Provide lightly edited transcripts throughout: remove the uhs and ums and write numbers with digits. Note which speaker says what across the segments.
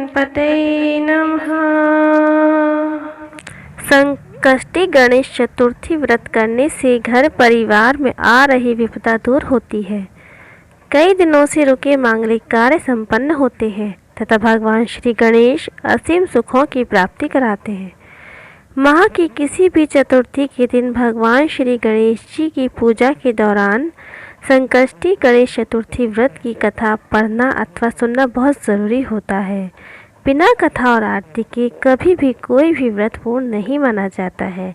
Speaker 1: गणपतये नमः।
Speaker 2: संकष्टी गणेश चतुर्थी व्रत करने से घर परिवार में आ रही विपदा दूर होती है। कई दिनों से रुके मांगलिक कार्य संपन्न होते हैं तथा भगवान श्री गणेश असीम सुखों की प्राप्ति कराते हैं। माह की किसी भी चतुर्थी के दिन भगवान श्री गणेश जी की पूजा के दौरान संकष्टी गणेश चतुर्थी व्रत की कथा पढ़ना अथवा सुनना बहुत ज़रूरी होता है। बिना कथा और आरती के कभी भी कोई भी व्रत पूर्ण नहीं माना जाता है।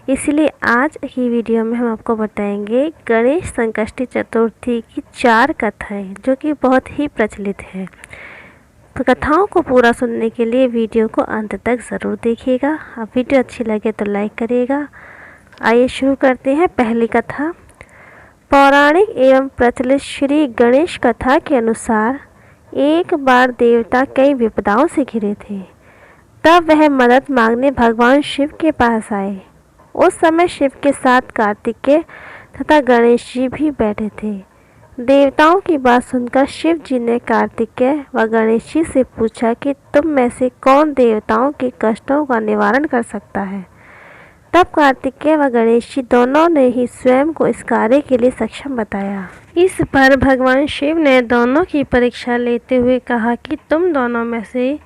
Speaker 2: इसलिए आज की वीडियो में हम आपको बताएंगे गणेश संकष्टी चतुर्थी की 4 कथाएं जो कि बहुत ही प्रचलित हैं। तो कथाओं को पूरा सुनने के लिए वीडियो को अंत तक ज़रूर देखिएगा। अब वीडियो अच्छी लगे तो लाइक करिएगा। आइए शुरू करते हैं पहली कथा। पौराणिक एवं प्रचलित श्री गणेश कथा के अनुसार एक बार देवता कई विपदाओं से घिरे थे। तब वह मदद मांगने भगवान शिव के पास आए। उस समय शिव के साथ कार्तिकेय तथा गणेश जी भी बैठे थे। देवताओं की बात सुनकर शिव जी ने कार्तिकेय व गणेश जी से पूछा कि तुम में से कौन देवताओं के कष्टों का निवारण कर सकता है। तब कार्तिकेय व गणेश जी दोनों ने ही स्वयं को इस कार्य के लिए सक्षम बताया। इस पर भगवान शिव ने दोनों की परीक्षा लेते हुए कहा कि तुम दोनों में से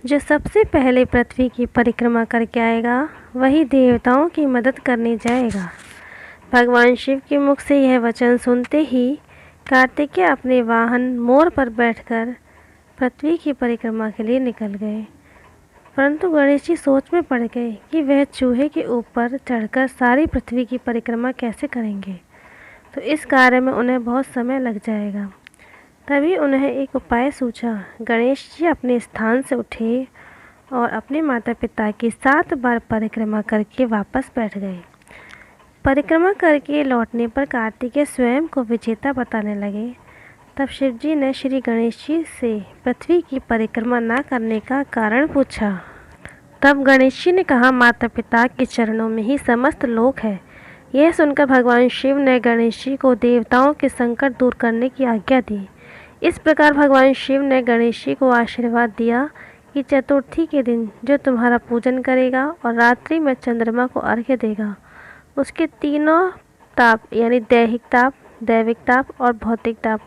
Speaker 2: जो सबसे पहले पृथ्वी की परिक्रमा करके आएगा वही देवताओं की मदद करने जाएगा। भगवान शिव के मुख से यह वचन सुनते ही कार्तिकेय अपने वाहन मोर पर बैठकर पृथ्वी की परिक्रमा के लिए निकल गए। परंतु गणेश जी सोच में पड़ गए कि वह चूहे के ऊपर चढ़कर सारी पृथ्वी की परिक्रमा कैसे करेंगे, तो इस कार्य में उन्हें बहुत समय लग जाएगा। तभी उन्हें एक उपाय सूझा। गणेश जी अपने स्थान से उठे और अपने माता पिता की 7 बार परिक्रमा करके वापस बैठ गए। परिक्रमा करके लौटने पर कार्तिकेय स्वयं को विजेता बताने लगे। तब शिव जी ने श्री गणेश जी से पृथ्वी की परिक्रमा न करने का कारण पूछा। तब गणेश जी ने कहा, माता पिता के चरणों में ही समस्त लोक है। यह सुनकर भगवान शिव ने गणेश जी को देवताओं के संकट दूर करने की आज्ञा दी। इस प्रकार भगवान शिव ने गणेश जी को आशीर्वाद दिया कि चतुर्थी के दिन जो तुम्हारा पूजन करेगा और रात्रि में चंद्रमा को अर्घ्य देगा उसके तीनों ताप यानी दैहिक ताप, दैविक ताप और भौतिक ताप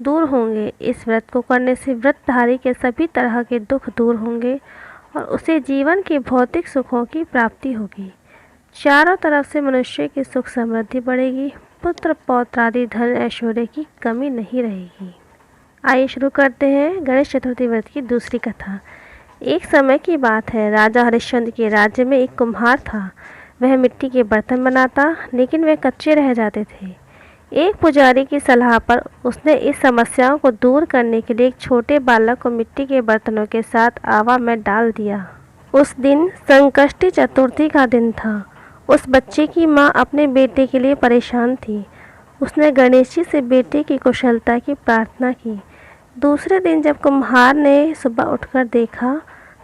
Speaker 2: दूर होंगे। इस व्रत को करने से व्रतधारी के सभी तरह के दुख दूर होंगे और उसे जीवन के भौतिक सुखों की प्राप्ति होगी। चारों तरफ से मनुष्य की सुख समृद्धि बढ़ेगी। पुत्र पौत्र आदि धन ऐश्वर्य की कमी नहीं रहेगी। आइए शुरू करते हैं गणेश चतुर्थी व्रत की दूसरी कथा। एक समय की बात है, राजा हरिश्चंद्र के राज्य में एक कुम्हार था। वह मिट्टी के बर्तन बनाता, लेकिन वे कच्चे रह जाते थे। एक पुजारी की सलाह पर उसने इस समस्याओं को दूर करने के लिए एक छोटे बालक को मिट्टी के बर्तनों के साथ आवा में डाल दिया। उस दिन संकष्टी चतुर्थी का दिन था। उस बच्चे की माँ अपने बेटे के लिए परेशान थी। उसने गणेश जी से बेटे की कुशलता की प्रार्थना की। दूसरे दिन जब कुम्हार ने सुबह उठकर देखा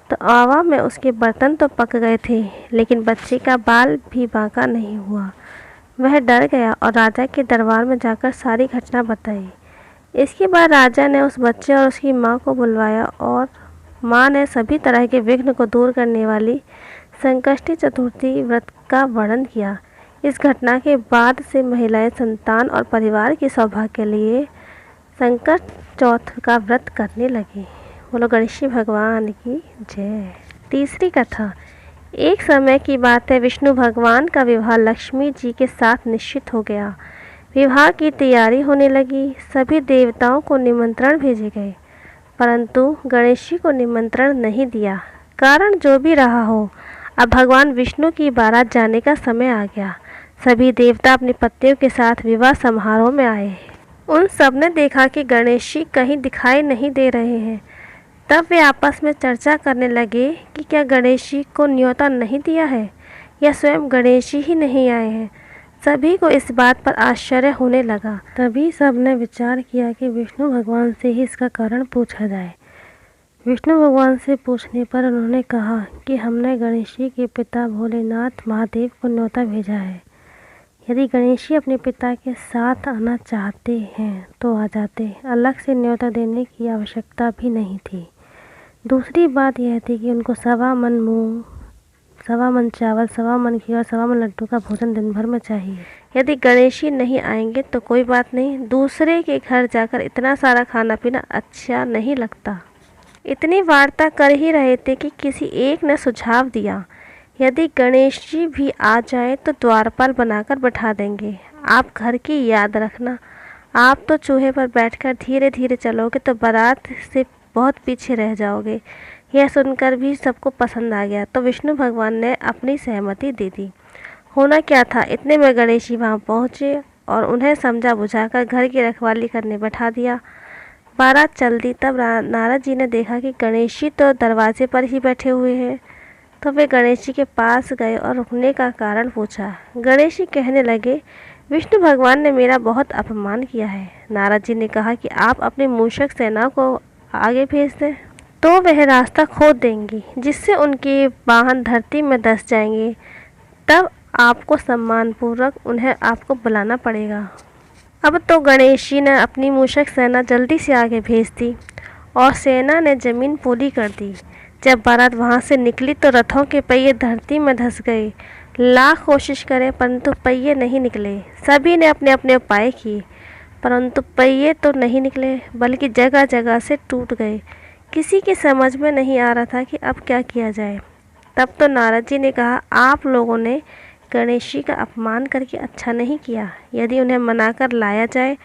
Speaker 2: तो आवा में उसके बर्तन तो पक गए थे, लेकिन बच्चे का बाल भी बांका नहीं हुआ। वह डर गया और राजा के दरबार में जाकर सारी घटना बताई। इसके बाद राजा ने उस बच्चे और उसकी माँ को बुलवाया और माँ ने सभी तरह के विघ्न को दूर करने वाली संकष्टी चतुर्थी व्रत का वर्णन किया। इस घटना के बाद से महिलाएं संतान और परिवार के सौभाग्य के लिए संकट चौथ का व्रत करने लगी। बोलो गणेश भगवान की जय। तीसरी कथा। एक समय की बात है, विष्णु भगवान का विवाह लक्ष्मी जी के साथ निश्चित हो गया। विवाह की तैयारी होने लगी। सभी देवताओं को निमंत्रण भेजे गए, परंतु गणेश जी को निमंत्रण नहीं दिया। कारण जो भी रहा हो, अब भगवान विष्णु की बारात जाने का समय आ गया। सभी देवता अपनी पत्नियों के साथ विवाह समारोह में आए। उन सब ने देखा कि गणेश जी कहीं दिखाई नहीं दे रहे हैं। तब वे आपस में चर्चा करने लगे कि क्या गणेश जी को न्योता नहीं दिया है या स्वयं गणेश जी ही नहीं आए हैं। सभी को इस बात पर आश्चर्य होने लगा। तभी सबने विचार किया कि विष्णु भगवान से ही इसका कारण पूछा जाए। विष्णु भगवान से पूछने पर उन्होंने कहा कि हमने गणेश जी के पिता भोलेनाथ महादेव को न्योता भेजा है। यदि गणेश जी अपने पिता के साथ आना चाहते हैं तो आ जाते, अलग से न्योता देने की आवश्यकता भी नहीं थी। दूसरी बात यह थी कि उनको 1.25 मन मूंग, 1.25 मन चावल, 1.25 मन घी और 1.25 मन लड्डू का भोजन दिन भर में चाहिए। यदि गणेश जी नहीं आएंगे तो कोई बात नहीं, दूसरे के घर जाकर इतना सारा खाना पीना अच्छा नहीं लगता। इतनी वार्ता कर ही रहे थे कि किसी एक ने सुझाव दिया, यदि गणेश जी भी आ जाए तो द्वारपाल बनाकर बैठा देंगे। आप घर की याद रखना, आप तो चूहे पर बैठकर धीरे धीरे चलोगे तो बारात से बहुत पीछे रह जाओगे। यह सुनकर भी सबको पसंद आ गया तो विष्णु भगवान ने अपनी सहमति दे दी। होना क्या था, इतने में गणेश जी वहाँ पहुँचे और उन्हें समझा बुझाकर घर की रखवाली करने बैठा दिया। बारात चल दी। तब नारद जी ने देखा कि गणेश जी तो दरवाजे पर ही बैठे हुए हैं, तो वे गणेश जी के पास गए और रुकने का कारण पूछा। गणेश जी कहने लगे, विष्णु भगवान ने मेरा बहुत अपमान किया है। नारद जी ने कहा कि आप अपनी मूषक सेना को आगे भेज दें तो वह रास्ता खोद देंगी, जिससे उनके वाहन धरती में धंस जाएंगे। तब आपको सम्मानपूर्वक उन्हें आपको बुलाना पड़ेगा। अब तो गणेश जी ने अपनी मूषक सेना जल्दी से आगे भेज दी और सेना ने जमीन पोली कर दी। जब बारात वहां से निकली तो रथों के पहिए धरती में धंस गए। लाख कोशिश करें परंतु पहिए नहीं निकले। सभी ने अपने अपने उपाय किए परंतु पहिए तो नहीं निकले, बल्कि जगह जगह से टूट गए। किसी की समझ में नहीं आ रहा था कि अब क्या किया जाए। तब तो नारद जी ने कहा, आप लोगों ने गणेश जी का अपमान करके अच्छा नहीं किया। यदि उन्हें मनाकर लाया जाए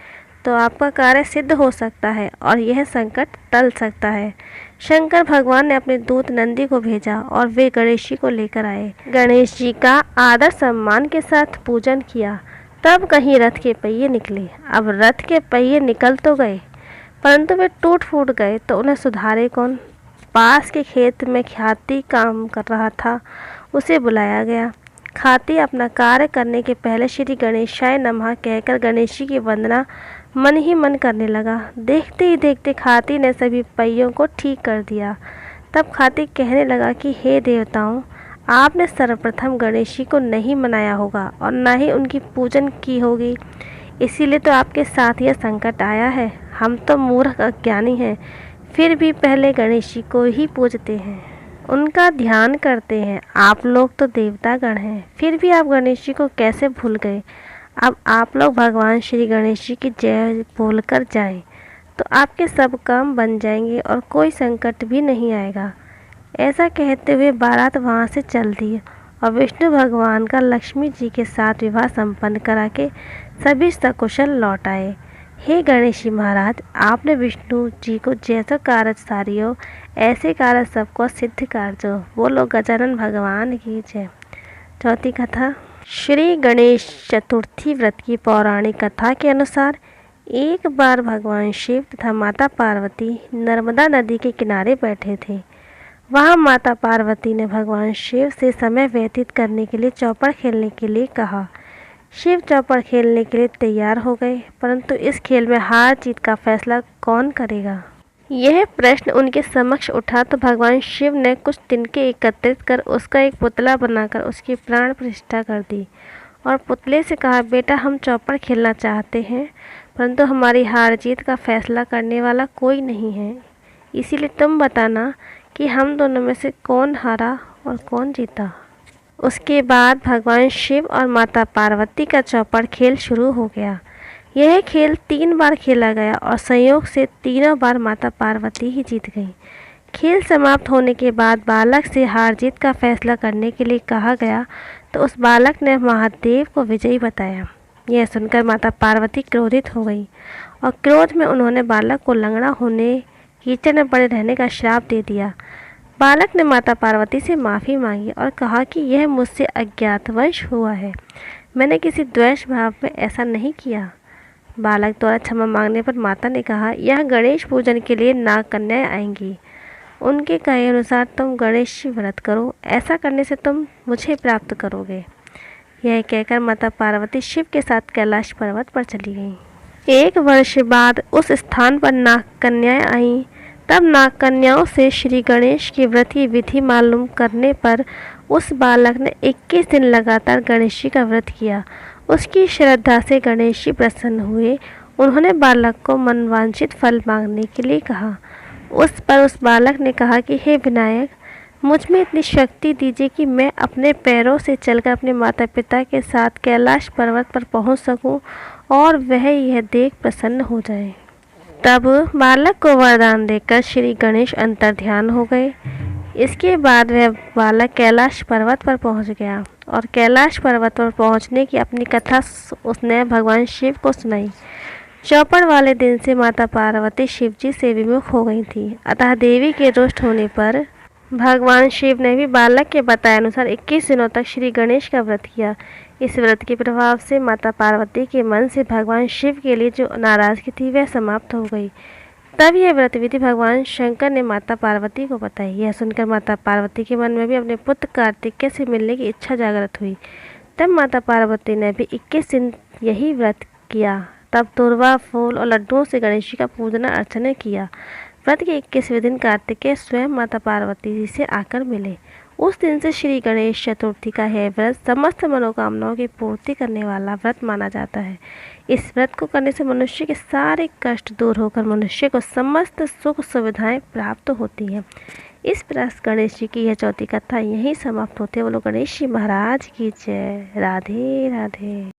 Speaker 2: तो आपका कार्य सिद्ध हो सकता है और यह संकट टल सकता है। शंकर भगवान ने अपने दूत नंदी को भेजा और वे गणेश जी को लेकर आए। गणेश जी का आदर सम्मान के साथ पूजन किया। तब कहीं रथ के पहिए निकले। अब रथ के पहिए निकल तो गए परंतु वे टूट फूट गए तो उन्हें सुधारे कौन। पास के खेत में खाती काम कर रहा था, उसे बुलाया गया। खाती अपना कार्य करने के पहले श्री गणेशाय नमः कहकर गणेश जी की वंदना मन ही मन करने लगा। देखते ही देखते खाती ने सभी पहियों को ठीक कर दिया। तब खाती कहने लगा कि हे देवताओं, आपने सर्वप्रथम गणेश जी को नहीं मनाया होगा और न ही उनकी पूजन की होगी, इसीलिए तो आपके साथ यह संकट आया है। हम तो मूर्ख अज्ञानी हैं, फिर भी पहले गणेश जी को ही पूजते हैं, उनका ध्यान करते हैं। आप लोग तो देवता गण हैं, फिर भी आप गणेश जी को कैसे भूल गए। अब आप लोग भगवान श्री गणेश जी की जय बोलकर जाएं, तो आपके सब काम बन जाएंगे और कोई संकट भी नहीं आएगा। ऐसा कहते हुए बारात वहाँ से चल दी और विष्णु भगवान का लक्ष्मी जी के साथ विवाह संपन्न करा के सभी सकुशल लौट आए। हे गणेश जी महाराज, आपने विष्णु जी को जैसा कार्य सारियो ऐसे कार्य सबको सिद्ध कारजो। बोलो गजानन भगवान की जय। चौथी कथा। श्री गणेश चतुर्थी व्रत की पौराणिक कथा के अनुसार एक बार भगवान शिव तथा माता पार्वती नर्मदा नदी के किनारे बैठे थे। वहाँ माता पार्वती ने भगवान शिव से समय व्यतीत करने के लिए चौपड़ खेलने के लिए कहा। शिव चौपड़ खेलने के लिए तैयार हो गए, परंतु इस खेल में हार जीत का फैसला कौन करेगा, यह प्रश्न उनके समक्ष उठा तो भगवान शिव ने कुछ तिनके एकत्रित कर उसका एक पुतला बनाकर उसकी प्राण प्रतिष्ठा कर दी और पुतले से कहा, बेटा हम चौपड़ खेलना चाहते हैं परंतु हमारी हार जीत का फैसला करने वाला कोई नहीं है, इसीलिए तुम बताना कि हम दोनों में से कौन हारा और कौन जीता। उसके बाद भगवान शिव और माता पार्वती का चौपड़ खेल शुरू हो गया। यह खेल 3 बार खेला गया और संयोग से तीनों बार माता पार्वती ही जीत गई। खेल समाप्त होने के बाद बालक से हार जीत का फैसला करने के लिए कहा गया तो उस बालक ने महादेव को विजयी बताया। यह सुनकर माता पार्वती क्रोधित हो गई और क्रोध में उन्होंने बालक को लंगड़ा होने, कीचड़ में पड़े रहने का श्राप दे दिया। बालक ने माता पार्वती से माफ़ी मांगी और कहा कि यह मुझसे अज्ञातवश हुआ है, मैंने किसी द्वेष भाव में ऐसा नहीं किया। बालक द्वारा क्षमा मांगने पर माता ने कहा, यह गणेश पूजन के लिए नाग कन्याएं आएंगी, उनके कहे अनुसार तुम गणेश व्रत करो, ऐसा करने से तुम मुझे प्राप्त करोगे। यह कहकर माता पार्वती शिव के साथ कैलाश पर्वत पर चली गईं। 1 वर्ष बाद उस स्थान पर नाग कन्याएं आईं। तब नाग कन्याओं से श्री गणेश की व्रत की विधि मालूम करने पर उस बालक ने 21 दिन लगातार गणेश जी का व्रत किया। उसकी श्रद्धा से गणेश जी प्रसन्न हुए। उन्होंने बालक को मनवांछित फल मांगने के लिए कहा। उस पर उस बालक ने कहा कि हे विनायक, मुझ में इतनी शक्ति दीजिए कि मैं अपने पैरों से चलकर अपने माता पिता के साथ कैलाश पर्वत पर पहुंच सकूं और वह यह देख प्रसन्न हो जाए। तब बालक को वरदान देकर श्री गणेश अंतर्ध्यान हो गए। इसके बाद वह बालक कैलाश पर्वत पर पहुंच गया और कैलाश पर्वत पर पहुंचने की अपनी कथा उसने भगवान शिव को सुनाई। चौपड़ वाले दिन से माता पार्वती शिव जी से विमुख हो गई थी, अतः देवी के रुष्ट होने पर भगवान शिव ने भी बालक के बताए अनुसार 21 दिनों तक श्री गणेश का व्रत किया। इस व्रत के प्रभाव से माता पार्वती के मन से भगवान शिव के लिए जो नाराजगी थी वह समाप्त हो गई। तब यह व्रत विधि भगवान शंकर ने माता पार्वती को बताई। यह सुनकर माता पार्वती के मन में भी अपने पुत्र कार्तिकेय से मिलने की इच्छा जागृत हुई। तब माता पार्वती ने भी 21 दिन यही व्रत किया। तब तुरवा, फूल और लड्डुओं से गणेश जी का पूजना अर्चना किया। व्रत के 21वें दिन कार्तिकेय स्वयं माता पार्वती जी से आकर मिले। उस दिन से श्री गणेश चतुर्थी का यह व्रत समस्त मनोकामनाओं की पूर्ति करने वाला व्रत माना जाता है। इस व्रत को करने से मनुष्य के सारे कष्ट दूर होकर मनुष्य को समस्त सुख सुविधाएं प्राप्त होती हैं। इस प्रकार गणेश जी की यह चौथी कथा यहीं समाप्त होती है। बोलो गणेश जी महाराज की जय। राधे राधे।